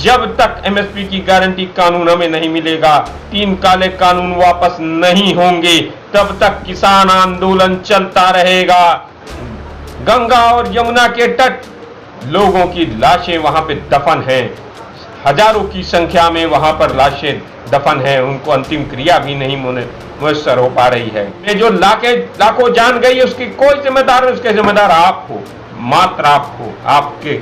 जब तक एमएसपी की गारंटी कानून हमें नहीं मिलेगा, 3 काले कानून वापस नहीं होंगे, तब तक किसान आंदोलन चलता रहेगा। गंगा और यमुना के तट लोगों की लाशें वहां पे दफन हैं, हजारों की संख्या में वहां पर लाशें दफन हैं, उनको अंतिम क्रिया भी नहीं मुयस्सर हो पा रही है। ये जो लाखों जान गई उसकी कोई जिम्मेदार नहीं, उसके जिम्मेदार आप हो, मात्र आप हो। आपके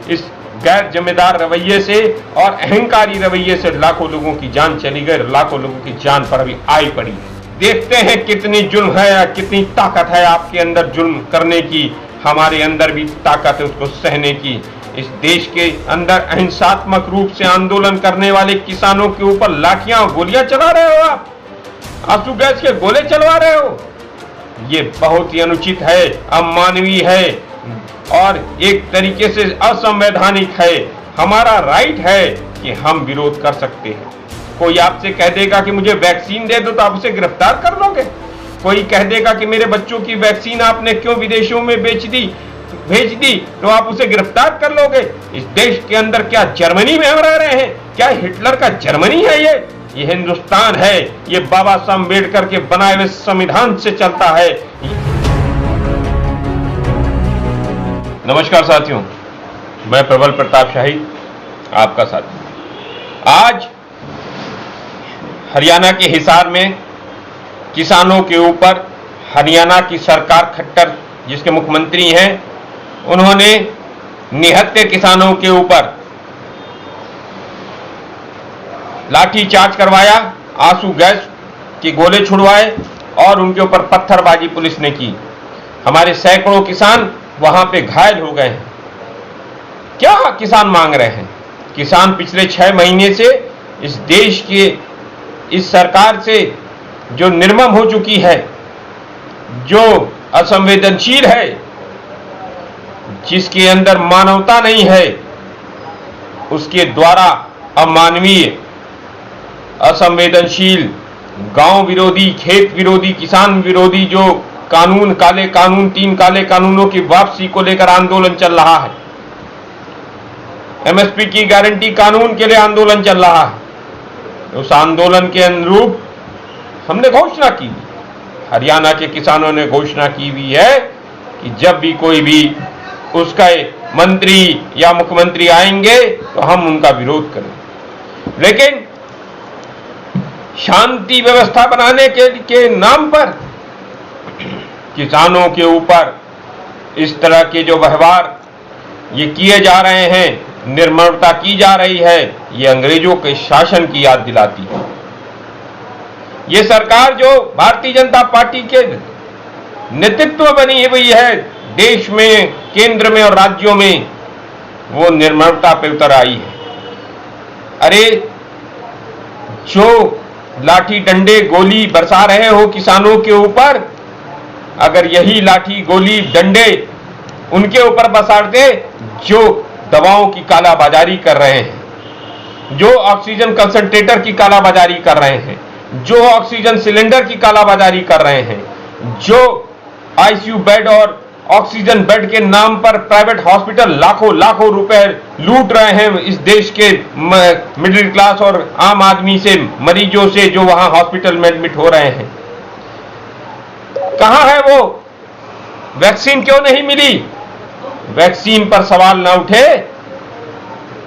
इस गैर जिम्मेदार रवैये से और अहंकारी रवैये से लाखों लोगों की जान चली गई, लाखों लोगों की जान पर अभी आई पड़ी है। देखते हैं कितनी जुल्म है, कितनी ताकत है आपके अंदर जुल्म करने की, हमारे अंदर भी ताकत है उसको सहने की। इस देश के अंदर अहिंसात्मक रूप से आंदोलन करने वाले किसानों के ऊपर लाठियां और गोलियां चला रहे हो, आप आंसू गैस के गोले चलवा रहे हो। ये बहुत ही अनुचित है, अमानवीय है और एक तरीके से असंवैधानिक है। हमारा राइट है कि हम विरोध कर सकते हैं। कोई आपसे कह देगा कि मुझे वैक्सीन दे दो तो आप उसे गिरफ्तार कर लोगे। कोई कह देगा कि मेरे बच्चों की वैक्सीन आपने क्यों विदेशों में भेज दी तो आप उसे गिरफ्तार कर लोगे। इस देश के अंदर क्या जर्मनी में हम रह रहे हैं? क्या हिटलर का जर्मनी है? ये हिंदुस्तान है, ये बाबा साहब अम्बेडकर के बनाए हुए संविधान से चलता है। नमस्कार साथियों, मैं प्रबल प्रताप शाही आपका साथी। आज हरियाणा के हिसार में किसानों के ऊपर हरियाणा की सरकार खट्टर जिसके मुख्यमंत्री हैं, उन्होंने निहत्थे किसानों के ऊपर लाठीचार्ज करवाया, आंसू गैस के गोले छुड़वाए और उनके ऊपर पत्थरबाजी पुलिस ने की। हमारे सैकड़ों किसान वहां पे घायल हो गए हैं। क्या किसान मांग रहे हैं? किसान पिछले 6 महीने से इस देश के इस सरकार से जो निर्मम हो चुकी है, जो असंवेदनशील है, जिसके अंदर मानवता नहीं है, उसके द्वारा अमानवीय, असंवेदनशील, गांव विरोधी, खेत विरोधी, किसान विरोधी जो कानून, काले कानून, 3 काले कानूनों की वापसी को लेकर आंदोलन चल रहा है। एमएसपी की गारंटी कानून के लिए आंदोलन चल रहा है। उस आंदोलन के अनुरूप हमने घोषणा की, हरियाणा के किसानों ने घोषणा की हुई है कि जब भी कोई भी उसका मंत्री या मुख्यमंत्री आएंगे तो हम उनका विरोध करें। लेकिन शांति व्यवस्था बनाने के नाम पर किसानों के ऊपर इस तरह के जो व्यवहार ये किए जा रहे हैं, निर्ममता की जा रही है, ये अंग्रेजों के शासन की याद दिलाती है। ये सरकार जो भारतीय जनता पार्टी के नेतृत्व बनी हुई है देश में, केंद्र में और राज्यों में, वो निर्ममता पे उतर आई है। अरे जो लाठी डंडे गोली बरसा रहे हो किसानों के ऊपर, अगर यही लाठी गोली डंडे उनके ऊपर बरसाते जो दवाओं की कालाबाजारी कर रहे हैं, जो ऑक्सीजन कंसंट्रेटर की कालाबाजारी कर रहे हैं, जो ऑक्सीजन सिलेंडर की कालाबाजारी कर रहे हैं, जो आईसीयू बेड और ऑक्सीजन बेड के नाम पर प्राइवेट हॉस्पिटल लाखों रुपए लूट रहे हैं इस देश के मिडिल क्लास और आम आदमी से, मरीजों से जो वहां हॉस्पिटल में एडमिट हो रहे हैं। कहां है वो? वैक्सीन क्यों नहीं मिली? वैक्सीन पर सवाल ना उठे।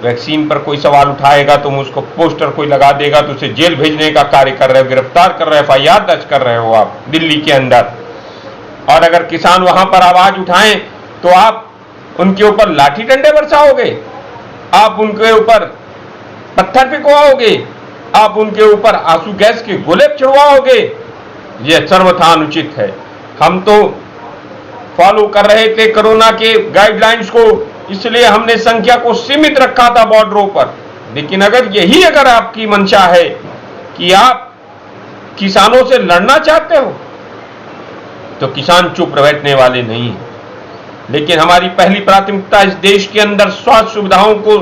वैक्सीन पर कोई सवाल उठाएगा तो उसको पोस्टर कोई लगा देगा तो उसे जेल भेजने का कार्य कर रहे हो, गिरफ्तार कर रहे हो, FIR दर्ज कर रहे हो आप दिल्ली के अंदर। और अगर किसान वहां पर आवाज उठाएं तो आप उनके ऊपर लाठी डंडे बरसाओगे, आप उनके ऊपर पत्थर फेंकवाओगे, आप उनके ऊपर आंसू गैस के गोले छिड़वाओगे। यह सर्वथा अनुचित है। हम तो फॉलो कर रहे थे कोरोना के गाइडलाइंस को, इसलिए हमने संख्या को सीमित रखा था बॉर्डरों पर। लेकिन अगर आपकी मंशा है कि आप किसानों से लड़ना चाहते हो तो किसान चुप बैठने वाले नहीं हैं। लेकिन हमारी पहली प्राथमिकता इस देश के अंदर स्वास्थ्य सुविधाओं को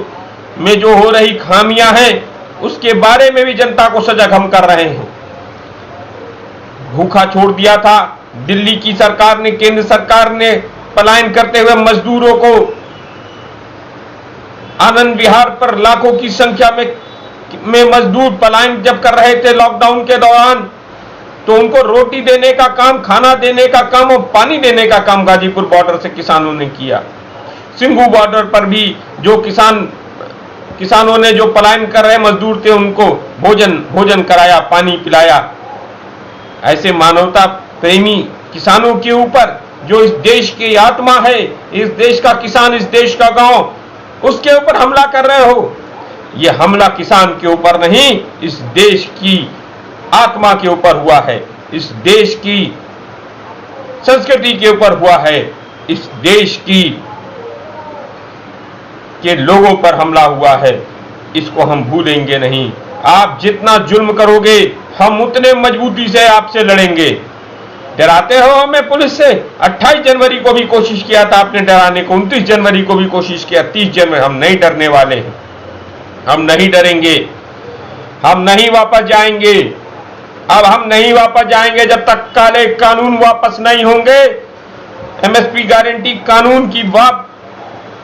में जो हो रही खामियां हैं उसके बारे में भी जनता को सजग हम कर रहे हैं। भूखा छोड़ दिया था दिल्ली की सरकार ने, केंद्र सरकार ने पलायन करते हुए मजदूरों को आनंद विहार पर लाखों की संख्या में मजदूर पलायन जब कर रहे थे लॉकडाउन के दौरान, तो उनको रोटी देने का काम, खाना देने का काम और पानी देने का काम गाजीपुर बॉर्डर से किसानों ने किया। सिंघू बॉर्डर पर भी जो किसानों ने जो पलायन कर रहे मजदूर थे उनको भोजन कराया, पानी पिलाया। ऐसे मानवता प्रेमी किसानों के ऊपर, जो इस देश की आत्मा है, इस देश का किसान, इस देश का गांव, उसके ऊपर हमला कर रहे हो। यह हमला किसान के ऊपर नहीं, इस देश की आत्मा के ऊपर हुआ है, इस देश की संस्कृति के ऊपर हुआ है, इस देश के लोगों पर हमला हुआ है। इसको हम भूलेंगे नहीं। आप जितना जुल्म करोगे, हम उतने मजबूती से आपसे लड़ेंगे। डराते हो हमें पुलिस से? 28 जनवरी को भी कोशिश किया था आपने डराने को, 29 जनवरी को भी कोशिश किया, 30 जनवरी। हम नहीं डरने वाले हैं, हम नहीं डरेंगे, हम नहीं वापस जाएंगे। अब हम नहीं वापस जाएंगे जब तक काले कानून वापस नहीं होंगे। एमएसपी गारंटी कानून की बात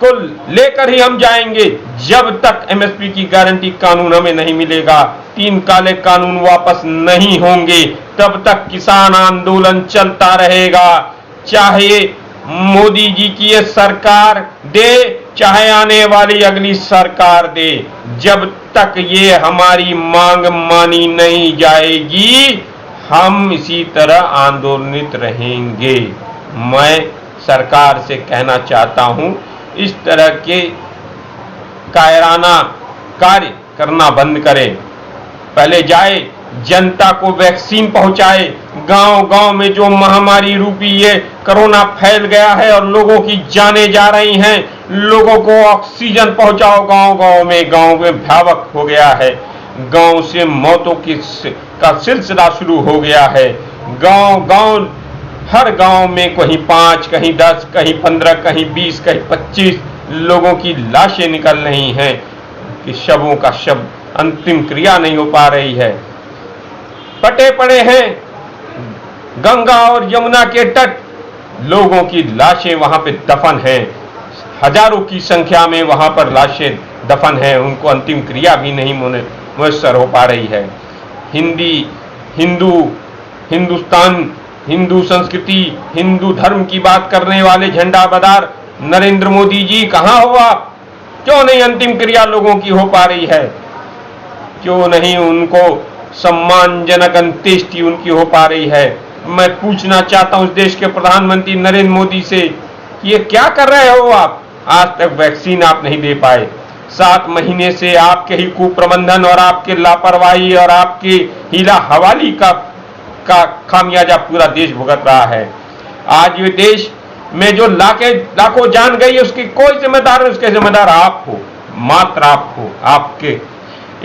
को लेकर ही हम जाएंगे। जब तक एमएसपी की गारंटी कानून हमें नहीं मिलेगा, 3 काले कानून वापस नहीं होंगे, तब तक किसान आंदोलन चलता रहेगा। चाहे मोदी जी की ये सरकार दे, चाहे आने वाली अगली सरकार दे, जब तक ये हमारी मांग मानी नहीं जाएगी, हम इसी तरह आंदोलित रहेंगे। मैं सरकार से कहना चाहता हूं, इस तरह के कायराना कार्य करना बंद करें। पहले जाए, जनता को वैक्सीन पहुंचाए। गांव-गांव में जो महामारी रूपी ये कोरोना फैल गया है और लोगों की जानें जा रही हैं, लोगों को ऑक्सीजन पहुंचाओ। गांव में भयावह हो गया है, गांव से मौतों का सिलसिला शुरू हो गया है। गांव हर गांव में कहीं 5, कहीं 10, कहीं 15, कहीं 20, कहीं 25 लोगों की लाशें निकल रही हैं कि शवों का शव अंतिम क्रिया नहीं हो पा रही है। पटे पड़े हैं गंगा और यमुना के तट, लोगों की लाशें वहां पे दफन हैं। हजारों की संख्या में वहां पर लाशें दफन हैं, उनको अंतिम क्रिया भी नहीं मुयस्सर हो पा रही है। हिंदुस्तान, हिंदू संस्कृति, हिंदू धर्म की बात करने वाले झंडा बदार नरेंद्र मोदी जी, कहां हो आप? क्यों नहीं अंतिम क्रिया लोगों की हो पा रही है? क्यों नहीं उनको सम्मानजनक अंत्येष्टि उनकी हो पा रही है? मैं पूछना चाहता हूं इस देश के प्रधानमंत्री नरेंद्र मोदी से कि ये क्या कर रहे हो आप? आज तक वैक्सीन आप नहीं दे पाए। 7 महीने से आपके ही कुप्रबंधन और आपके लापरवाही और आपके हीला हवाली का खामियाजा पूरा देश भुगत रहा है। आज ये देश में जो लाखों जान गई, उसकी कोई जिम्मेदार नहीं, उसके जिम्मेदार आप हो, मात्र आप हो। आपके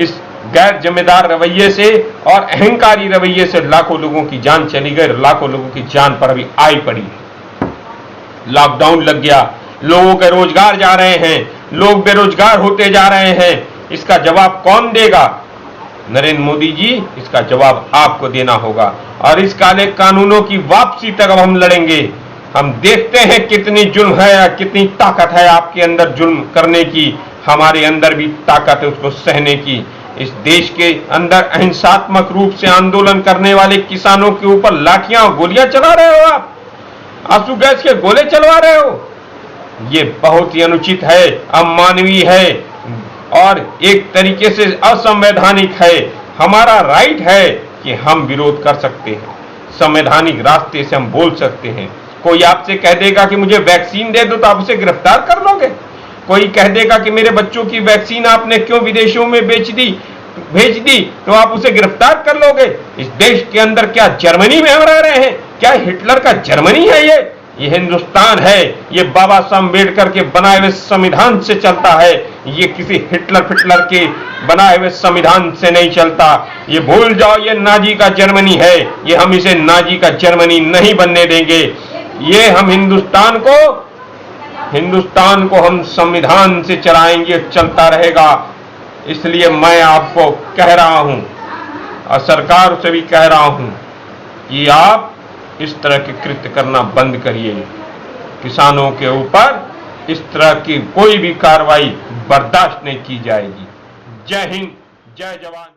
इस गैर जिम्मेदार रवैये से और अहंकारी रवैये से लाखों लोगों की जान चली गई, लाखों लोगों की जान पर अभी आई पड़ी है। लॉकडाउन लग गया, लोगों के रोजगार जा रहे हैं, लोग बेरोजगार होते जा रहे हैं। इसका जवाब कौन देगा? नरेंद्र मोदी जी, इसका जवाब आपको देना होगा। और इस काले कानूनों की वापसी तक अब हम लड़ेंगे। हम देखते हैं कितनी जुल्म है, कितनी ताकत है आपके अंदर जुल्म करने की, हमारे अंदर भी ताकत है उसको सहने की। इस देश के अंदर अहिंसात्मक रूप से आंदोलन करने वाले किसानों के ऊपर लाठियां और गोलियां चला रहे हो आप, आंसू गैस के गोले चलवा रहे हो। ये बहुत ही अनुचित है, अमानवीय है और एक तरीके से असंवैधानिक है। हमारा राइट है कि हम विरोध कर सकते हैं, संवैधानिक रास्ते से हम बोल सकते हैं। कोई आपसे कह देगा कि मुझे वैक्सीन दे दो तो आप उसे गिरफ्तार कर लोगे। कोई कह देगा कि मेरे बच्चों की वैक्सीन आपने क्यों विदेशों में भेज दी तो आप उसे गिरफ्तार कर लोगे। इस देश के अंदर क्या जर्मनी में हम रह रहे हैं? क्या हिटलर का जर्मनी है ये हिंदुस्तान है। ये बाबा साहब अम्बेडकर के बनाए हुए संविधान से चलता है, ये किसी हिटलर के बनाए हुए संविधान से नहीं चलता। ये भूल जाओ, ये नाजी का जर्मनी है, ये हम इसे नाजी का जर्मनी नहीं बनने देंगे। ये हम हिंदुस्तान को हम संविधान से चलाएंगे, चलता रहेगा। इसलिए मैं आपको कह रहा हूं और सरकार से भी कह रहा हूं कि आप इस तरह के कृत्य करना बंद करिए। किसानों के ऊपर इस तरह की कोई भी कार्रवाई बर्दाश्त नहीं की जाएगी। जय हिंद, जय जवान।